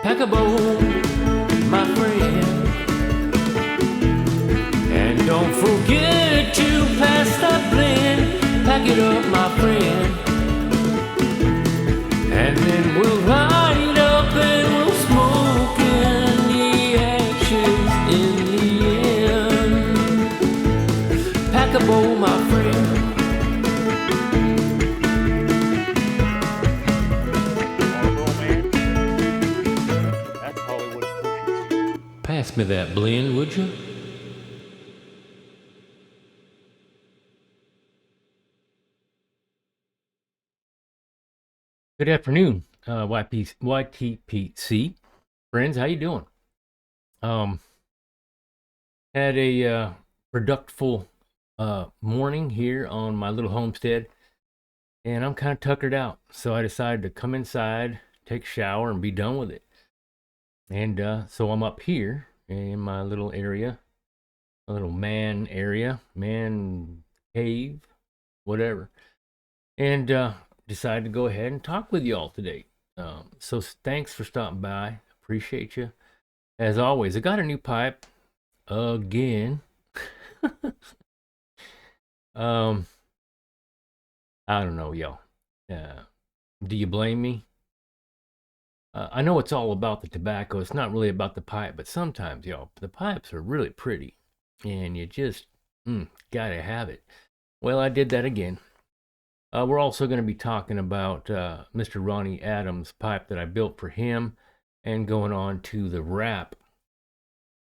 Pack a bowl, my friend, and don't forget to pass that blend. Pack it up, my friend, and then we'll light up and we'll smoke in the ashes in the end. Pack a bowl, my friend. Pass me that blend, would you? Good afternoon, YTPC friends. How you doing? Had a productive morning here on my little homestead, and I'm kind of tuckered out. So I decided to come inside, take a shower, and be done with it. And so I'm up here in my little area, a little man cave, whatever, and decided to go ahead and talk with y'all today. So thanks for stopping by. Appreciate you. As always, I got a new pipe again. I don't know, y'all. Do you blame me? I know it's all about the tobacco. It's not really about the pipe, but sometimes, y'all, the pipes are really pretty, and you just gotta have it. Well, I did that again. We're also going to be talking about Mr. Ronnie Adams' pipe that I built for him, and going on to the wrap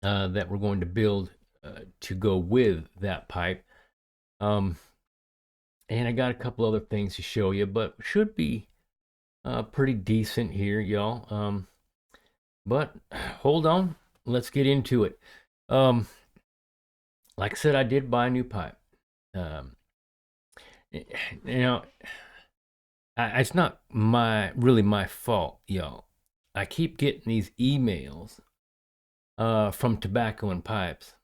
that we're going to build to go with that pipe. And I got a couple other things to show you, but should be pretty decent here, y'all. But hold on, let's get into it. Like I said, I did buy a new pipe. It's not really my fault, y'all. I keep getting these emails from Tobacco and Pipes.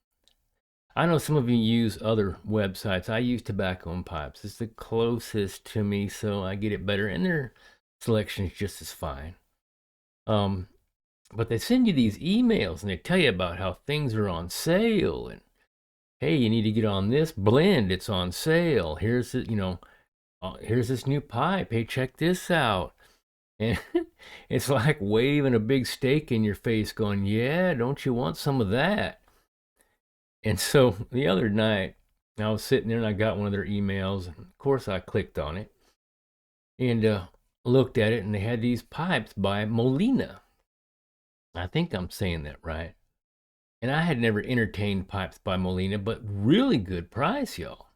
I know some of you use other websites. I use Tobacco and Pipes. It's the closest to me, so I get it better, and their selection is just as fine. But they send you these emails, and they tell you about how things are on sale, and hey, you need to get on this blend. It's on sale. Here's it, here's this new pipe. Hey, check this out. And it's like waving a big steak in your face going, yeah, don't you want some of that? And so the other night, I was sitting there and I got one of their emails. And of course, I clicked on it and looked at it, and they had these pipes by Molina. I think I'm saying that right. And I had never entertained pipes by Molina, but really good price, y'all.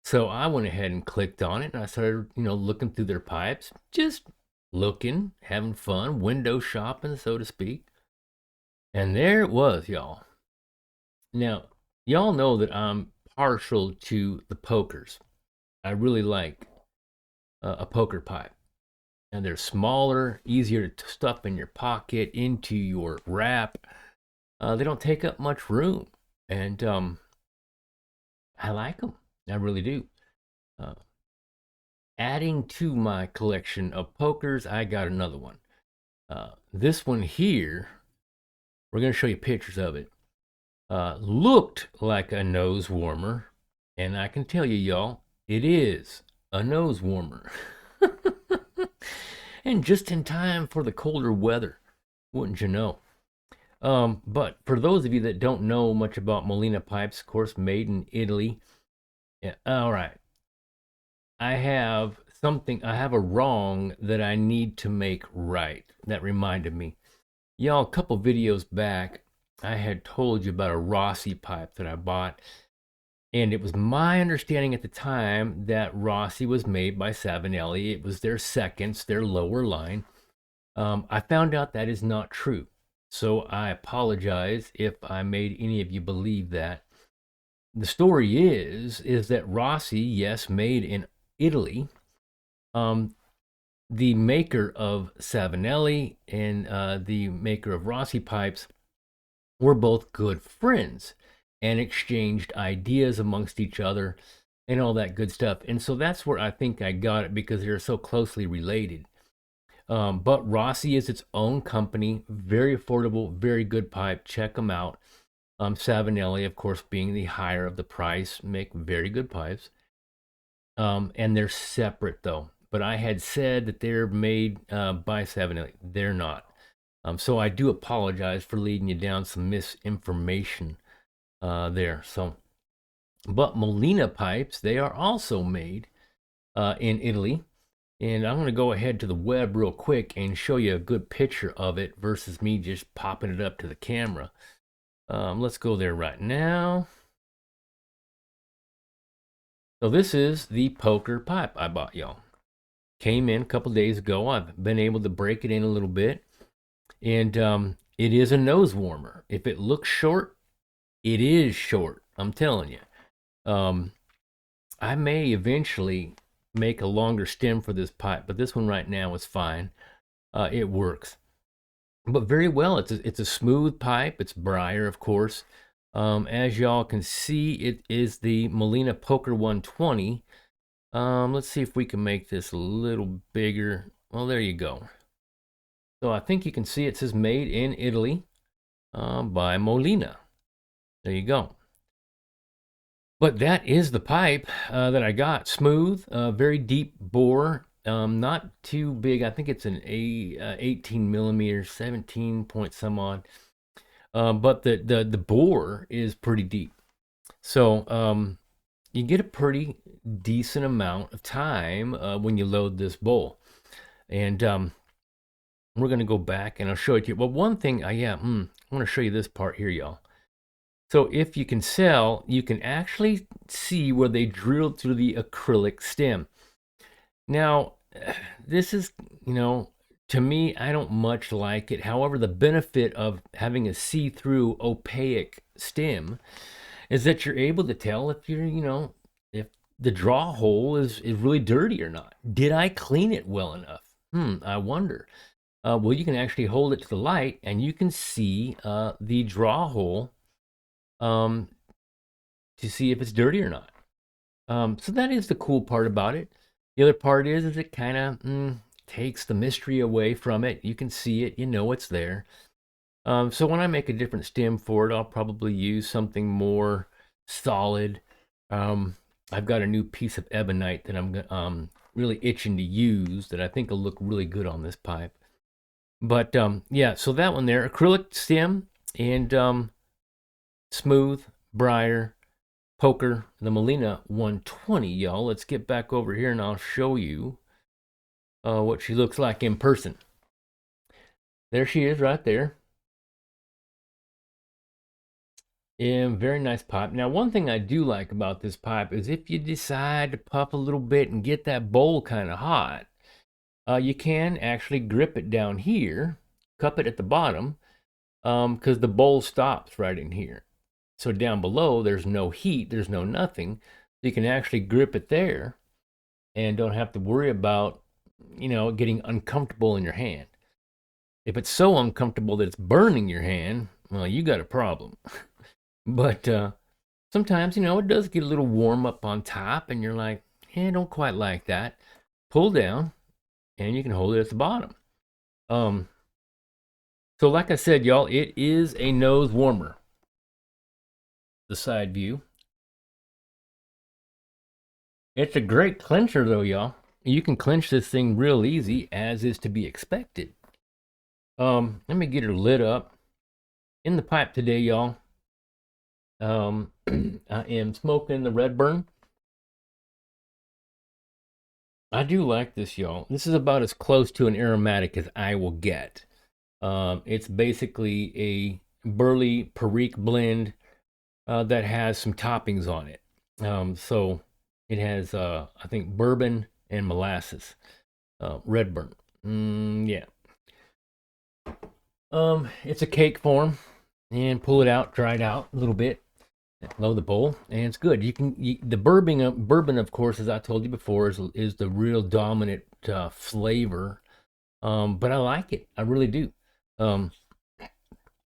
So I went ahead and clicked on it, and I started, looking through their pipes, just looking, having fun, window shopping, so to speak. And there it was, y'all. Now, y'all know that I'm partial to the pokers. I really like a poker pipe. And they're smaller, easier to stuff in your pocket, into your wrap. They don't take up much room, and I like them. I really do. Adding to my collection of pokers, I got another one. This one here, we're going to show you pictures of it. Looked like a nose warmer, and I can tell you, y'all, it is a nose warmer. And just in time for the colder weather, wouldn't you know? But for those of you that don't know much about Molina pipes, of course, made in Italy. Yeah, all right. I have a wrong that I need to make right. That reminded me. Y'all, a couple videos back, I had told you about a Rossi pipe that I bought. And it was my understanding at the time that Rossi was made by Savinelli. It was their seconds, their lower line. I found out that is not true. So I apologize if I made any of you believe that. The story is that Rossi, yes, made in Italy. The maker of Savinelli and the maker of Rossi pipes were both good friends and exchanged ideas amongst each other and all that good stuff. And so that's where I think I got it, because they're so closely related. But Rossi is its own company, very affordable, very good pipe. Check them out. Savinelli, of course, being the higher of the price, make very good pipes. And they're separate though. But I had said that they're made by Savinelli. They're not. So I do apologize for leading you down some misinformation there. So, but Molina pipes, they are also made in Italy. And I'm going to go ahead to the web real quick and show you a good picture of it versus me just popping it up to the camera. Let's go there right now. So this is the poker pipe I bought, y'all. Came in a couple days ago. I've been able to break it in a little bit. And it is a nose warmer. If it looks short, it is short. I'm telling you. I may eventually make a longer stem for this pipe, but this one right now is fine. It works. But very well. It's a smooth pipe. It's Breyer, of course. As y'all can see, it is the Molina Poker 120. Let's see if we can make this a little bigger. Well, there you go. So I think you can see it says made in Italy by Molina. There you go. But that is the pipe that I got. Smooth, very deep bore, not too big. I think it's an 18 millimeters, 17 point some odd. But the bore is pretty deep. So you get a pretty decent amount of time when you load this bowl. And we're going to go back and I'll show it to you. Well, one thing, I want to show you this part here, y'all. So if you can sell, you can actually see where they drilled through the acrylic stem. Now, this is, to me, I don't much like it. However, the benefit of having a see-through opaque stem is that you're able to tell if if the draw hole is really dirty or not. Did I clean it well enough? I wonder. Well, you can actually hold it to the light and you can see the draw hole to see if it's dirty or not. So that is the cool part about it. The other part is it kind of takes the mystery away from it. You can see it, you know it's there. So when I make a different stem for it, I'll probably use something more solid. I've got a new piece of ebonite that I'm really itching to use that I think will look really good on this pipe. But yeah, so that one there, acrylic stem and smooth, Breyer, poker, the Molina 120, y'all. Let's get back over here and I'll show you what she looks like in person. There she is right there. And very nice pipe. Now, one thing I do like about this pipe is if you decide to puff a little bit and get that bowl kind of hot, you can actually grip it down here, cup it at the bottom, because the bowl stops right in here. So down below, there's no heat, there's no nothing. So you can actually grip it there and don't have to worry about, getting uncomfortable in your hand. If it's so uncomfortable that it's burning your hand, well, you got a problem. But sometimes, it does get a little warm up on top, and you're like, I don't quite like that. Pull down, and you can hold it at the bottom. So like I said, y'all, it is a nose warmer. The side view. It's a great clincher, though, y'all. You can clinch this thing real easy, as is to be expected. Let me get her lit up. In the pipe today, y'all, I am smoking the Redburn. I do like this, y'all. This is about as close to an aromatic as I will get. It's basically a Burley Perique blend that has some toppings on it. So it has, I think, bourbon and molasses. Redburn. Yeah. It's a cake form, and pull it out, dry it out a little bit. Load the bowl, and it's good. The bourbon, of course, as I told you before, is the real dominant flavor. But I like it. I really do. Let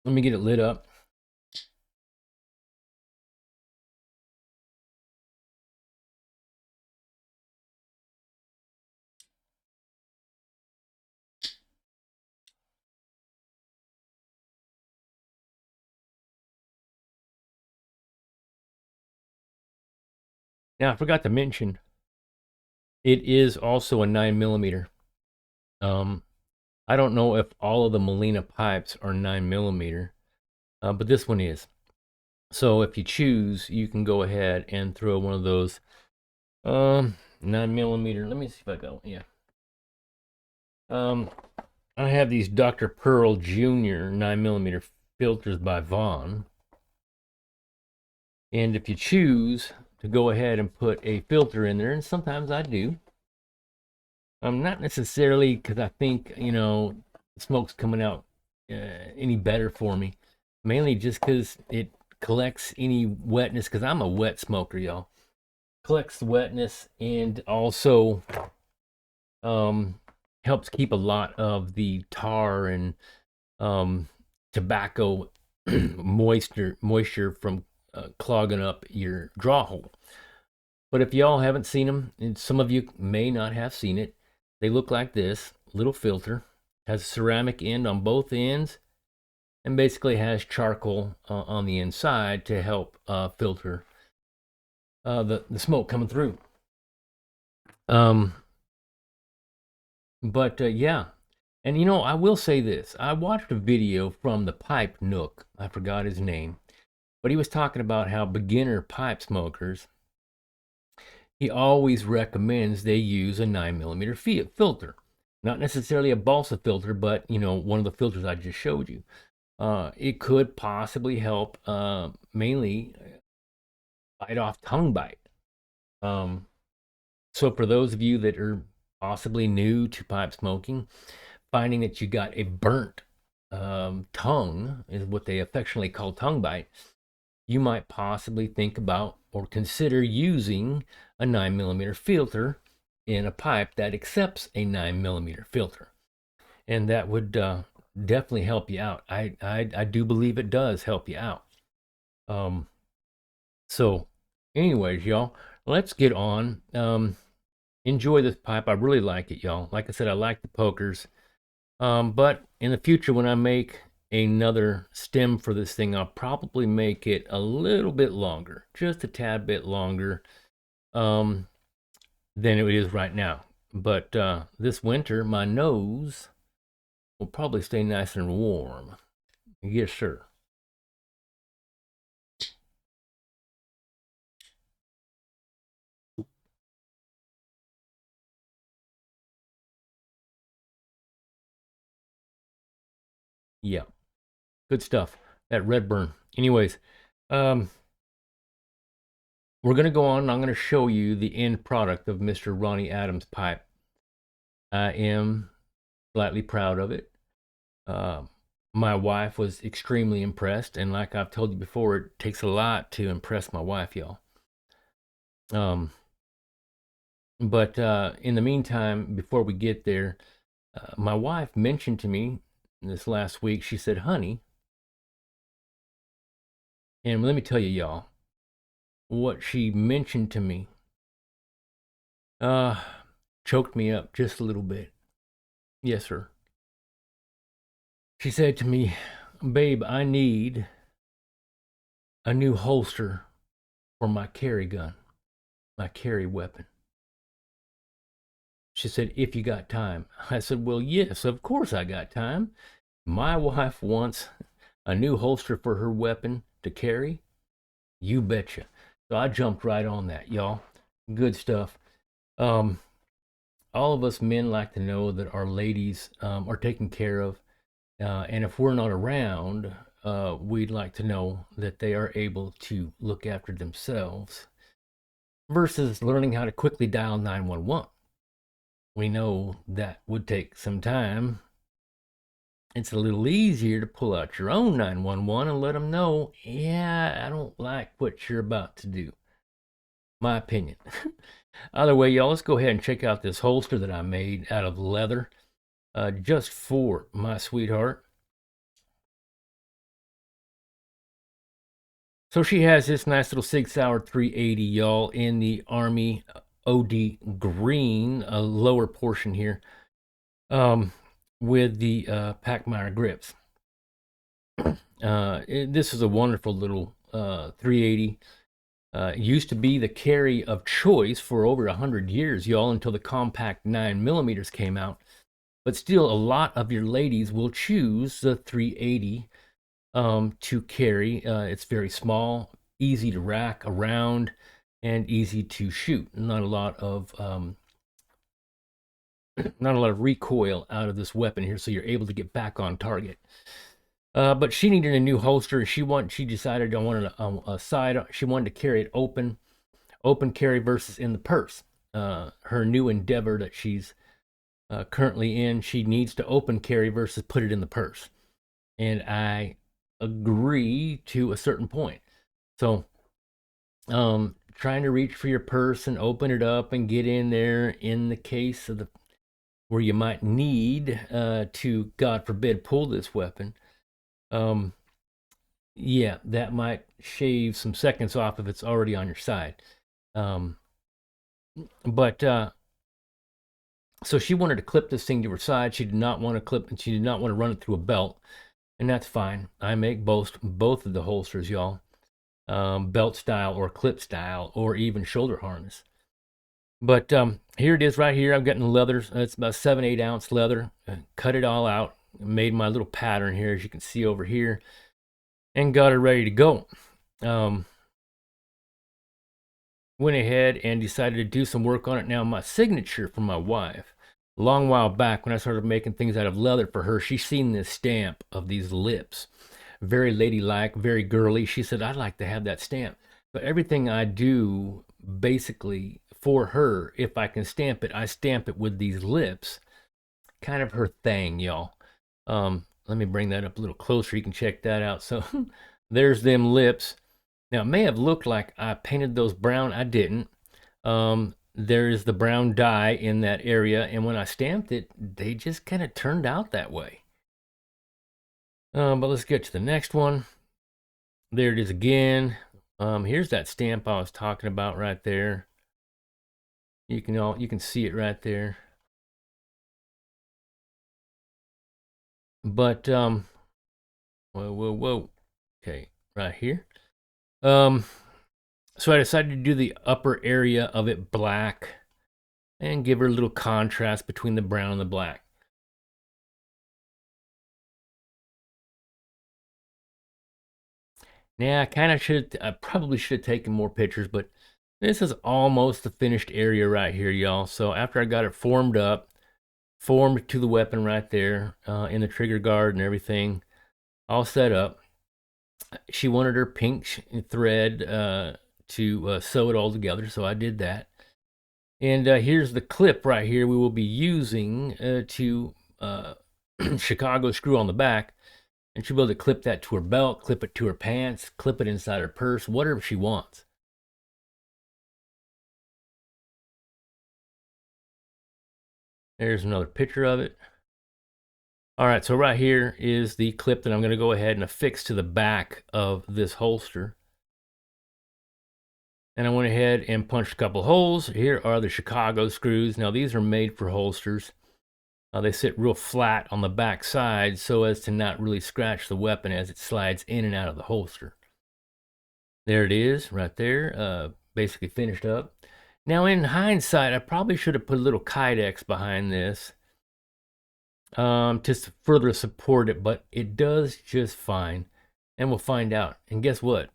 me get it lit up. Now, I forgot to mention, it is also a 9 millimeter. Um, I don't know if all of the Molina pipes are 9 millimeter, but this one is. So if you choose, you can go ahead and throw one of those 9 millimeter. Let me see if I got one. Yeah. I have these Dr. Pearl Jr. 9 millimeter filters by Vaughn. And if you choose to go ahead and put a filter in there, and sometimes I do, not necessarily because I think, the smoke's coming out any better for me. Mainly just because it collects any wetness, because I'm a wet smoker, y'all. Collects the wetness and also helps keep a lot of the tar and tobacco moisture from clogging up your draw hole. But if y'all haven't seen them, and some of you may not have seen it, they look like this little filter. Has a ceramic end on both ends and basically has charcoal on the inside to help filter the smoke coming through. But yeah, and I will say this. I watched a video from the Pipe Nook. I forgot his name, but he was talking about how beginner pipe smokers, he always recommends they use a 9 millimeter filter. Not necessarily a balsa filter, but one of the filters I just showed you. It could possibly help mainly fight off tongue bite. So for those of you that are possibly new to pipe smoking, finding that you got a burnt tongue, is what they affectionately call tongue bite, you might possibly think about or consider using a 9 millimeter filter in a pipe that accepts a 9 millimeter filter. And that would definitely help you out. I do believe it does help you out. So anyways, y'all, let's get on. Enjoy this pipe. I really like it, y'all. Like I said, I like the pokers. But in the future, when I make another stem for this thing, I'll probably make it a little bit longer, just a tad bit longer than it is right now. But this winter, my nose will probably stay nice and warm. Yes, sir. Yeah, good stuff. That Redburn. Anyways, um, we're going to go on and I'm going to show you the end product of Mr. Ronnie Adams' pipe. I am slightly proud of it. My wife was extremely impressed, and like I've told you before, it takes a lot to impress my wife, y'all. But in the meantime, before we get there, my wife mentioned to me this last week, she said, honey, and let me tell you, y'all, what she mentioned to me uh, choked me up just a little bit. Yes, sir. She said to me, babe, I need a new holster for my carry gun, my carry weapon. She said, if you got time. I said, well, yes, of course I got time. My wife wants a new holster for her weapon to carry. You betcha. So I jumped right on that, y'all. Good stuff. All of us men like to know that our ladies are taken care of. And if we're not around, we'd like to know that they are able to look after themselves versus learning how to quickly dial 911. We know that would take some time. It's a little easier to pull out your own 911 and let them know, yeah, I don't like what you're about to do. My opinion. Either way, y'all, let's go ahead and check out this holster that I made out of leather just for my sweetheart. So she has this nice little Sig Sauer 380, y'all, in the Army OD green, lower portion here, with the Pachmayr grips. This is a wonderful little 380. It used to be the carry of choice for over 100 years, y'all, until the compact 9mm came out. But still, a lot of your ladies will choose the 380 to carry. It's very small, easy to rack around, and easy to shoot. Not a lot of recoil out of this weapon here, so you're able to get back on target. But she needed a new holster. She decided on wanted a side. She wanted to carry it open carry versus in the purse. Her new endeavor that she's currently in, she needs to open carry versus put it in the purse, and I agree to a certain point. So, trying to reach for your purse and open it up and get in there in the case of where you might need to, God forbid, pull this weapon. Yeah, that might shave some seconds off if it's already on your side. So she wanted to clip this thing to her side. She did not want to clip, and she did not want to run it through a belt, and that's fine. I make both of the holsters, y'all, belt style or clip style or even shoulder harness. But here it is right here. I'm getting the leather. It's about 7-8 ounce leather. Cut it all out. Made my little pattern here, as you can see over here, and got it ready to go. Went ahead and decided to do some work on it. Now, my signature for my wife, a long while back when I started making things out of leather for her, she's seen this stamp of these lips. Very ladylike, very girly. She said, I'd like to have that stamp. So everything I do, basically, for her, if I can stamp it, I stamp it with these lips. Kind of her thing, y'all. Let me bring that up a little closer. You can check that out. So there's them lips. Now, it may have looked like I painted those brown. I didn't. There's the brown dye in that area, and when I stamped it, they just kind of turned out that way. But let's get to the next one. There it is again. Here's that stamp I was talking about right there. You can see it right there. But whoa. Okay, right here. So I decided to do the upper area of it black and give her a little contrast between the brown and the black. Now, I probably should have taken more pictures, but this is almost the finished area right here, y'all. So after I got it formed to the weapon right there, in the trigger guard and everything, all set up, she wanted her pink thread to sew it all together, so I did that. And here's the clip right here we will be using to Chicago screw on the back, and she'll be able to clip that to her belt, clip it to her pants, clip it inside her purse, whatever she wants. There's another picture of it. All right, so right here is the clip that I'm going to go ahead and affix to the back of this holster. And I went ahead and punched a couple holes. Here are the Chicago screws. Now, these are made for holsters. They sit real flat on the back side so as to not really scratch the weapon as it slides in and out of the holster. There it is, right there, basically finished up. Now, in hindsight, I probably should have put a little Kydex behind this to further support it, but it does just fine, and we'll find out. And guess what?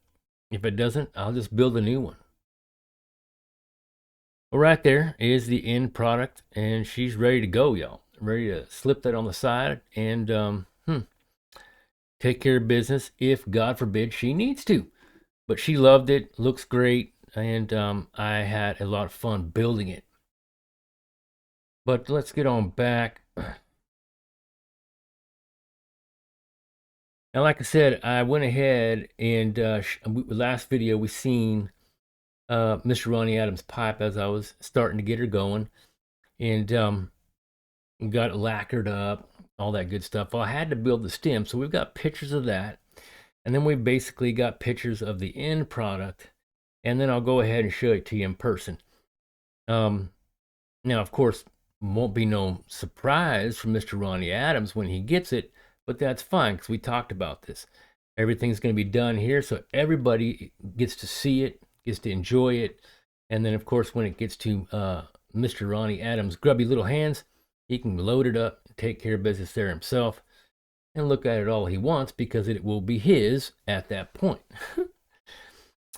If it doesn't, I'll just build a new one. Well, right there is the end product, and she's ready to go, y'all. Ready to slip that on the side and take care of business if, God forbid, she needs to. But she loved it, looks great, and I had a lot of fun building it. But let's get on back. Now, like I said, I went ahead and last video we seen Mr. Ronnie Adams' pipe as I was starting to get her going, and got it lacquered up, all that good stuff. Well, I had to build the stem, so we've got pictures of that, and then we basically got pictures of the end product, and then I'll go ahead and show it to you in person. Now, of course, won't be no surprise from Mr. Ronnie Adams when he gets it, but that's fine because we talked about this. Everything's going to be done here, so everybody gets to see it, gets to enjoy it. And then, of course, when it gets to Mr. Ronnie Adams' grubby little hands, he can load it up, take care of business there himself, and look at it all he wants because it will be his at that point.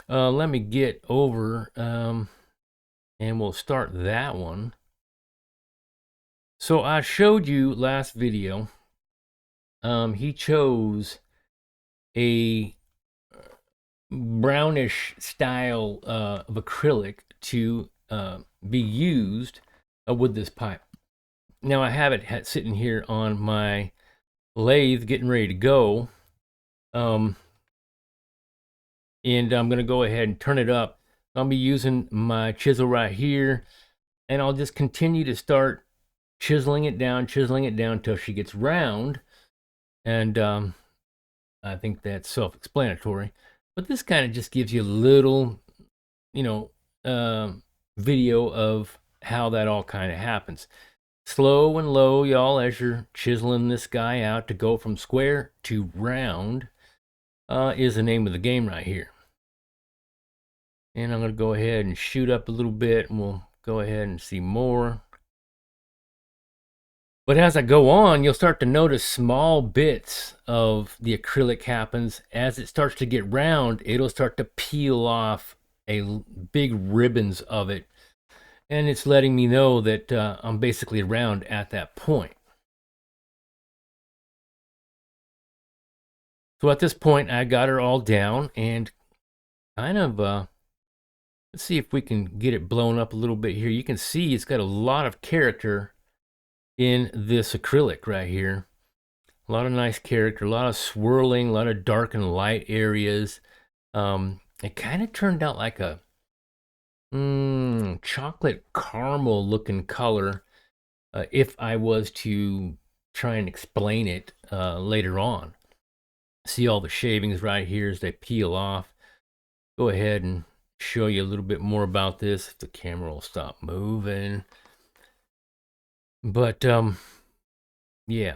Let me get over and we'll start that one. So I showed you last video, he chose a brownish style of acrylic to be used with this pipe. Now I have it sitting here on my lathe getting ready to go. And I'm going to go ahead and turn it up. I'll be using my chisel right here, and I'll just continue to start chiseling it down until she gets round. And I think that's self-explanatory. But this kind of just gives you a little, video of how that all kind of happens. Slow and low, y'all, as you're chiseling this guy out to go from square to round is the name of the game right here. And I'm going to go ahead and shoot up a little bit, and we'll go ahead and see more. But as I go on, you'll start to notice small bits of the acrylic happens. As it starts to get round, it'll start to peel off big ribbons of it. And it's letting me know that I'm basically round at that point. So at this point, I got her all down and kind of, let's see if we can get it blown up a little bit here. You can see it's got a lot of character in this acrylic right here. A lot of nice character, a lot of swirling, a lot of dark and light areas. It kind of turned out like a chocolate caramel looking color if I was to try and explain it later on. See all the shavings right here as they peel off. Go ahead and show you a little bit more about this if the camera will stop moving. But yeah.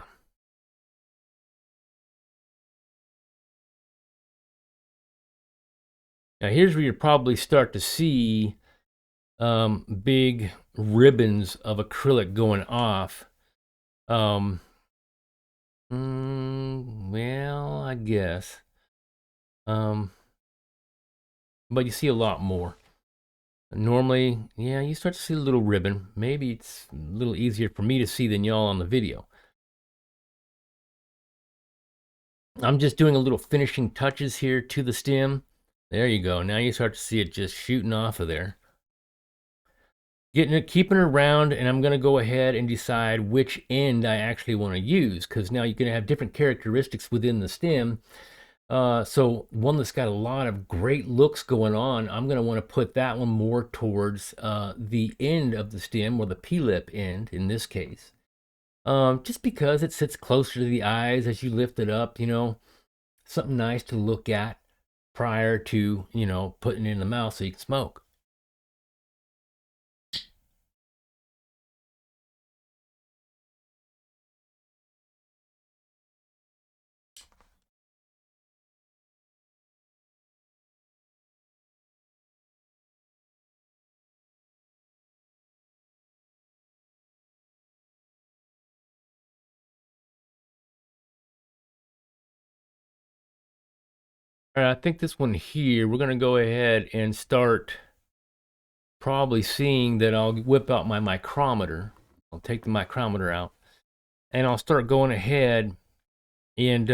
Now here's where you probably start to see big ribbons of acrylic going off. Well, I guess. But you see a lot more. Normally, yeah, you start to see a little ribbon. Maybe it's a little easier for me to see than y'all on the video. I'm just doing a little finishing touches here to the stem. There you go. Now you start to see it just shooting off of there. Keeping it round, and I'm going to go ahead and decide which end I actually want to use, because now you're going to have different characteristics within the stem. So one that's got a lot of great looks going on, I'm going to want to put that one more towards the end of the stem, or the P-lip end in this case. Just because it sits closer to the eyes as you lift it up, something nice to look at prior to, putting it in the mouth so you can smoke. All right, I think this one here, we're going to go ahead and start probably seeing that I'll whip out my micrometer. I'll take the micrometer out, and I'll start going ahead and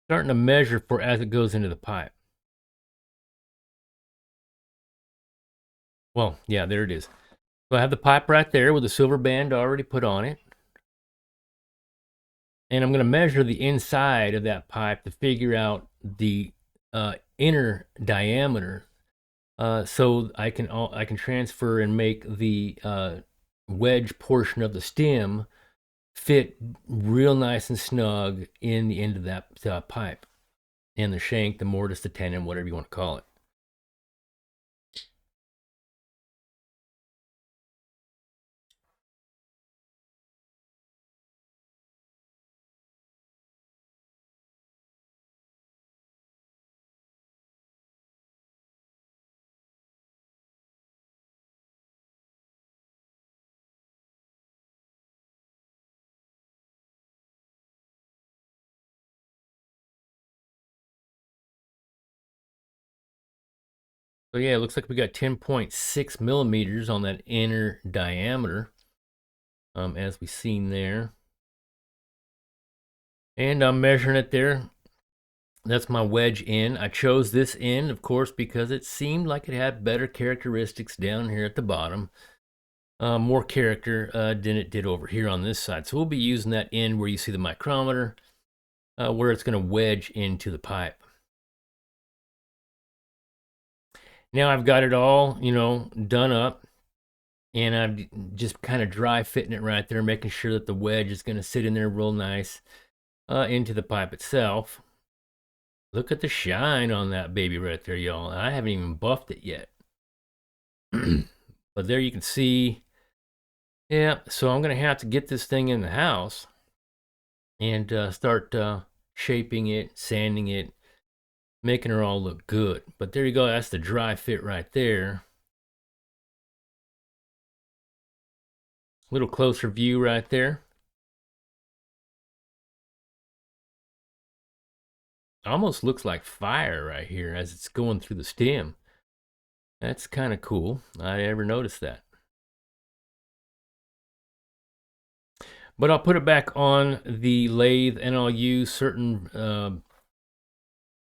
starting to measure for as it goes into the pipe. Well, yeah, there it is. So I have the pipe right there with the silver band already put on it. And I'm going to measure the inside of that pipe to figure out the inner diameter, so I can transfer and make the wedge portion of the stem fit real nice and snug in the end of that pipe, and the shank, the mortise, the tenon, whatever you want to call it. So yeah, it looks like we got 10.6 millimeters on that inner diameter, as we seen there. And I'm measuring it there. That's my wedge end. I chose this end, of course, because it seemed like it had better characteristics down here at the bottom. More character than it did over here on this side. So we'll be using that end where you see the micrometer, where it's going to wedge into the pipe. Now I've got it all, done up. And I'm just kind of dry fitting it right there, making sure that the wedge is going to sit in there real nice into the pipe itself. Look at the shine on that baby right there, y'all. I haven't even buffed it yet. But there you can see. Yeah, so I'm going to have to get this thing in the house and start shaping it, sanding it, making her all look good. But there you go. That's the dry fit right there. Little closer view right there. Almost looks like fire right here as it's going through the stem. That's kind of cool. I never noticed that. But I'll put it back on the lathe and I'll use certain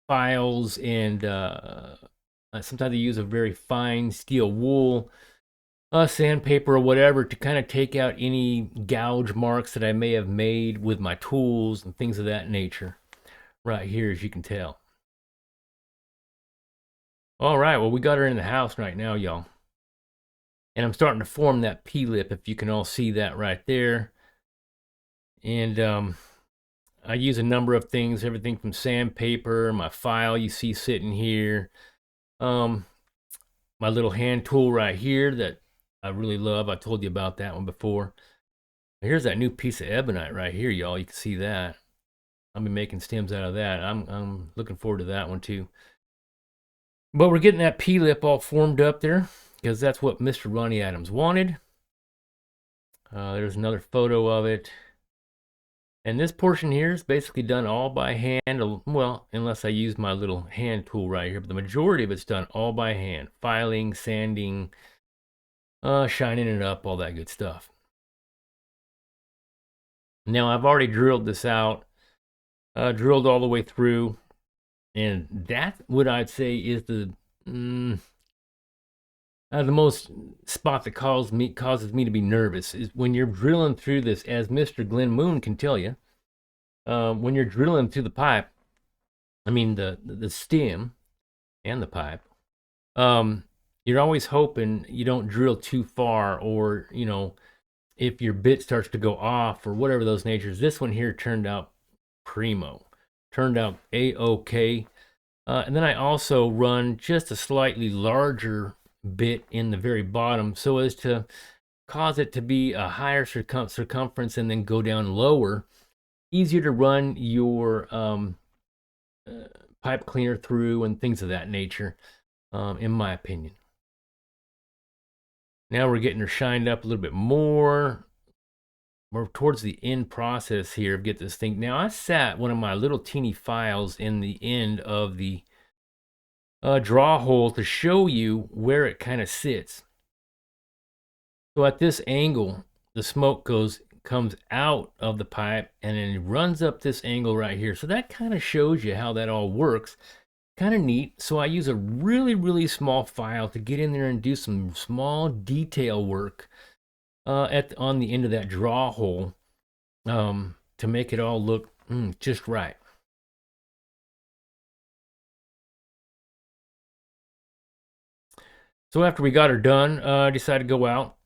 files and sometimes I use a very fine steel wool, sandpaper or whatever to kind of take out any gouge marks that I may have made with my tools and things of that nature. Right here, as you can tell. All right, well, we got her in the house right now, y'all. And I'm starting to form that P-lip, if you can all see that right there. And I use a number of things, everything from sandpaper, my file you see sitting here, my little hand tool right here that I really love. I told you about that one before. Here's that new piece of ebonite right here, y'all. You can see that. I'll be making stems out of that. I'm looking forward to that one too. But we're getting that P-lip all formed up there because that's what Mr. Ronnie Adams wanted. There's another photo of it. And this portion here is basically done all by hand. Well, unless I use my little hand tool right here. But the majority of it's done all by hand. Filing, sanding, shining it up, all that good stuff. Now, I've already drilled this out. Drilled all the way through. And that's what I'd say is the most spot that causes me to be nervous is when you're drilling through this, as Mr. Glenn Moon can tell you. When you're drilling through the pipe, I mean the stem and the pipe, you're always hoping you don't drill too far, or if your bit starts to go off or whatever those natures. This one here turned out primo, turned out a-okay. And then I also run just a slightly larger bit in the very bottom so as to cause it to be a higher circumference and then go down lower. Easier to run your pipe cleaner through and things of that nature, in my opinion. Now we're getting her shined up a little bit more. We're towards the end process here of get this thing. Now I sat one of my little teeny files in the end of the draw hole to show you where it kind of sits. So at this angle, the smoke comes out of the pipe and then it runs up this angle right here. So that kind of shows you how that all works. Kind of neat. So I use a really, really small file to get in there and do some small detail work on the end of that draw hole to make it all look just right. So after we got her done, I decided to go out.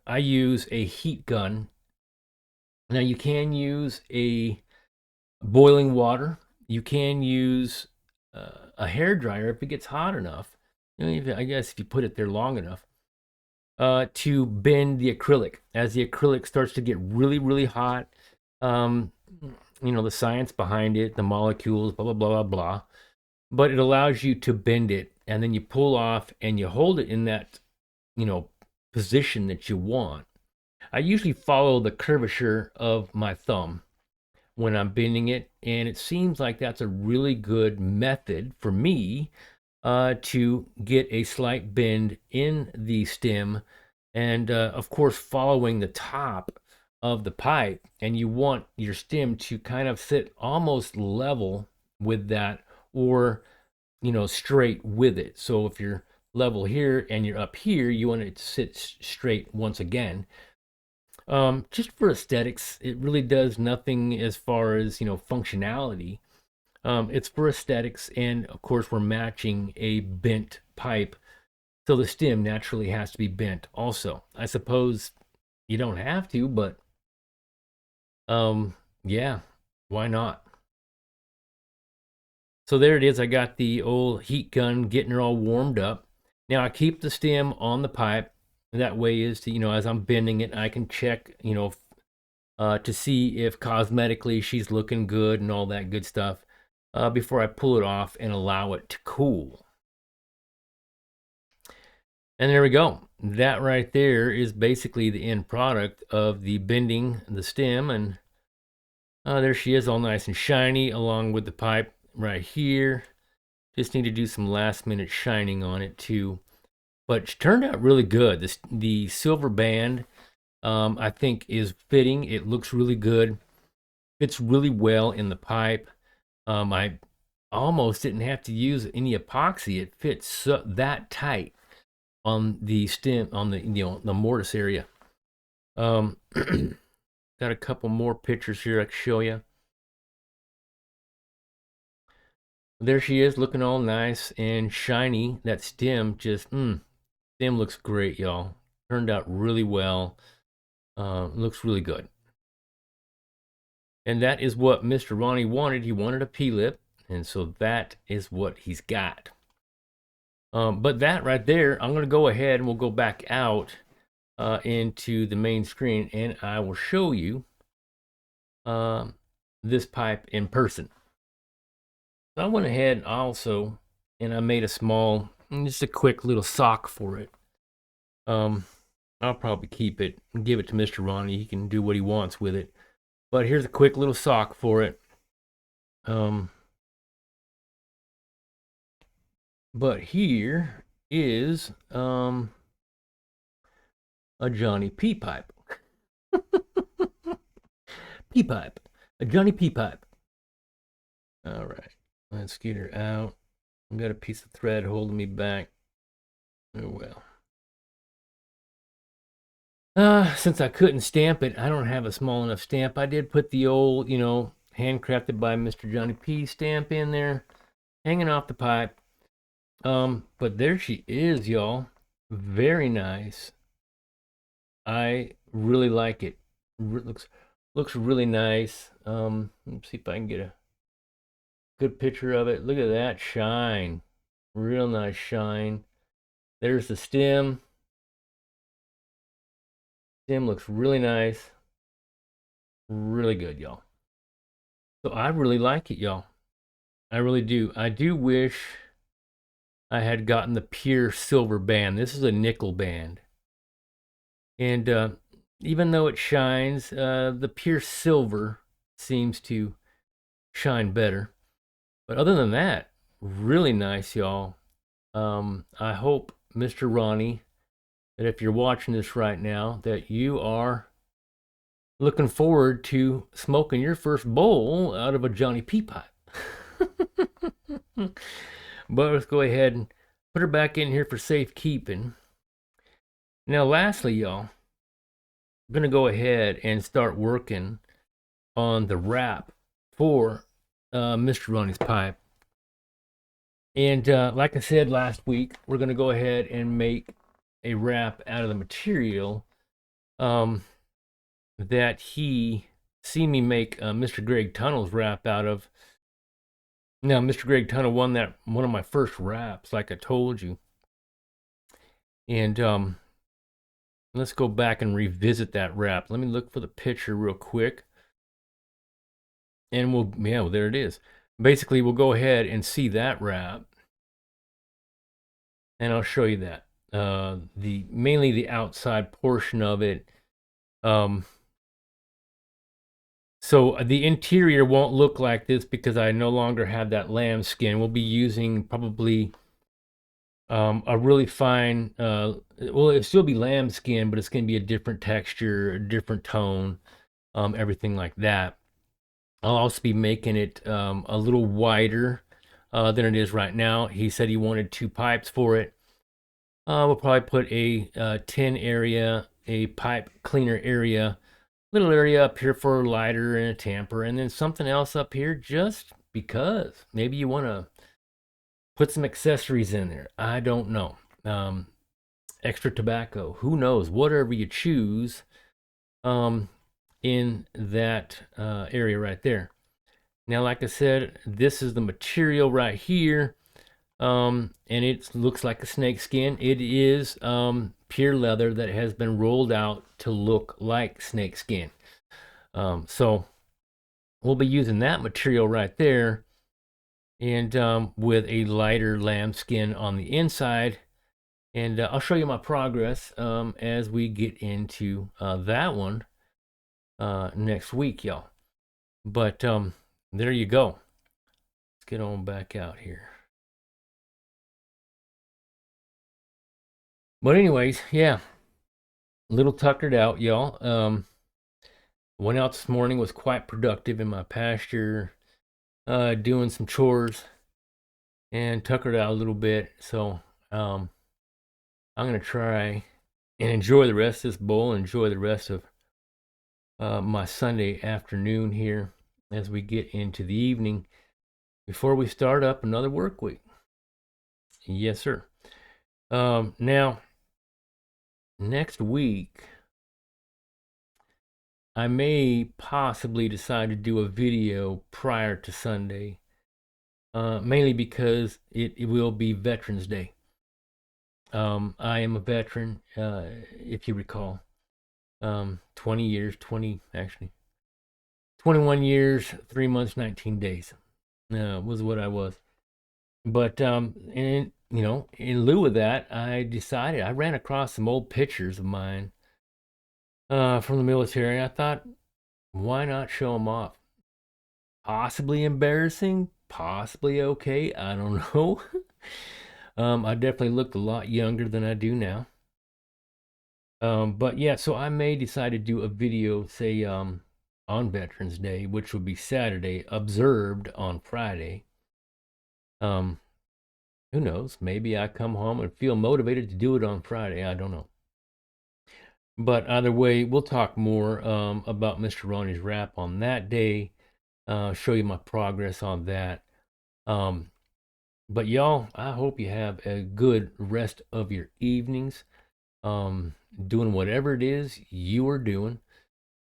I use a heat gun. Now you can use a boiling water. You can use a hair dryer if it gets hot enough. I guess if you put it there long enough to bend the acrylic. As the acrylic starts to get really, really hot, the science behind it, the molecules, blah, blah, blah, blah, blah. But it allows you to bend it, and then you pull off and you hold it in that, position that you want. I usually follow the curvature of my thumb when I'm bending it, and it seems like that's a really good method for me to get a slight bend in the stem, and of course following the top of the pipe, and you want your stem to kind of sit almost level with that, or straight with it. So if you're level here and you're up here, you want it to sit straight once again. Just for aesthetics, it really does nothing as far as functionality. It's for aesthetics, and of course we're matching a bent pipe, so the stem naturally has to be bent also. I suppose you don't have to, but yeah, why not? So there it is. I got the old heat gun getting her all warmed up. Now I keep the stem on the pipe. That way is to, as I'm bending it, I can check, to see if cosmetically she's looking good and all that good stuff before I pull it off and allow it to cool. And there we go. That right there is basically the end product of the bending the stem. And there she is, all nice and shiny, along with the pipe right here. Just need to do some last minute shining on it too. But it turned out really good. The silver band, I think, is fitting. It looks really good. Fits really well in the pipe. I almost didn't have to use any epoxy. It fits that tight on the stem, on the mortise area. Got a couple more pictures here I can show you. There she is, looking all nice and shiny. That stem just, stem looks great, y'all. Turned out really well. Looks really good. And that is what Mr. Ronnie wanted. He wanted a P-lip, and so that is what he's got. But that right there, I'm going to go ahead and we'll go back out into the main screen, and I will show you this pipe in person. So I went ahead also, and I made a small, just a quick little sock for it. I'll probably keep it and give it to Mr. Ronnie. He can do what he wants with it. But here's a quick little sock for it. But here is a Johnny P pipe. P pipe. A Johnny P pipe. All right. Let's get her out. I've got a piece of thread holding me back. Oh well. Since I couldn't stamp it, I don't have a small enough stamp. I did put the old, handcrafted by Mr. Johnny P stamp in there, hanging off the pipe. But there she is, y'all. Very nice. I really like it. Looks really nice. Let's see if I can get a good picture of it. Look at that shine. Real nice shine. There's the stem. Stem looks really nice. Really good, y'all. So I really like it, y'all. I really do. I do wish I had gotten the pure silver band. This is a nickel band. And even though it shines, the pure silver seems to shine better. But other than that, really nice, y'all. I hope, Mr. Ronnie, that if you're watching this right now, that you are looking forward to smoking your first bowl out of a Johnny P pipe. But let's go ahead and put her back in here for safekeeping. Now, lastly, y'all, I'm going to go ahead and start working on the wrap for Mr. Ronnie's pipe. And like I said last week, we're going to go ahead and make a wrap out of the material that he seen me make Mr. Greg Tunnel's wrap out of. Now, Mr. Greg Tunnel won one of my first wraps, like I told you. And let's go back and revisit that wrap. Let me look for the picture real quick. And well, there it is. Basically, we'll go ahead and see that wrap. And I'll show you that. Mainly the outside portion of it. So the interior won't look like this because I no longer have that lamb skin. We'll be using probably a really fine, well, it'll still be lambskin, but it's going to be a different texture, a different tone, everything like that. I'll also be making it a little wider than it is right now. He said he wanted 2 pipes for it. We'll probably put a tin area, a pipe cleaner area, little area up here for a lighter and a tamper, and then something else up here just because. Maybe you want to put some accessories in there. I don't know. Extra tobacco. Who knows? Whatever you choose in that area right there. Now, like I said, this is the material right here. And it looks like a snake skin. It is pure leather that has been rolled out to look like snake skin. So we'll be using that material right there, and with a lighter lambskin on the inside. And I'll show you my progress as we get into that one next week, y'all. But there you go. Let's get on back out here. But anyways, yeah, a little tuckered out, y'all. Went out this morning, was quite productive in my pasture, doing some chores, and tuckered out a little bit. So I'm gonna try and enjoy the rest of this bowl, enjoy the rest of my Sunday afternoon here as we get into the evening before we start up another work week. Yes, sir. Now, next week, I may possibly decide to do a video prior to Sunday, mainly because it will be Veterans Day. I am a veteran, if you recall. 20 years, 21 years, 3 months, 19 days was what I was. But, and you know, in lieu of that, I ran across some old pictures of mine from the military. I thought, why not show them off? Possibly embarrassing, possibly okay, I don't know. I definitely looked a lot younger than I do now. But yeah, so I may decide to do a video, say, on Veterans Day, which would be Saturday, observed on Friday. Who knows? Maybe I come home and feel motivated to do it on Friday. I don't know. But either way, we'll talk more about Mr. Ronnie's rap on that day. Show you my progress on that. But y'all, I hope you have a good rest of your evenings. Doing whatever it is you are doing.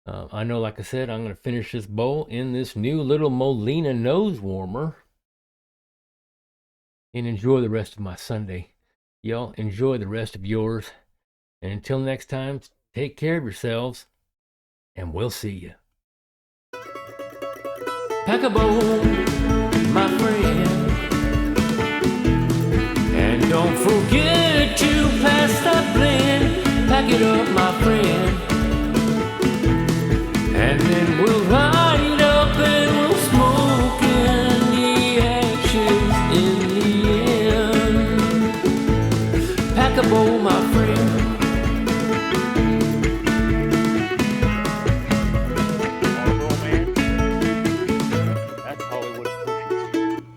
I know, like I said, I'm going to finish this bowl in this new little Molina nose warmer. And enjoy the rest of my Sunday. Y'all enjoy the rest of yours. And until next time, take care of yourselves. And we'll see you. Pack a bowl, my friend. And don't forget to pass that blend. Pack it up, my friend. And then we'll light up and we'll smoke in the ashes in the end. Pack a bowl, my friend.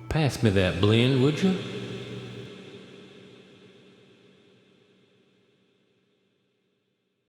Pass me that blend, would you?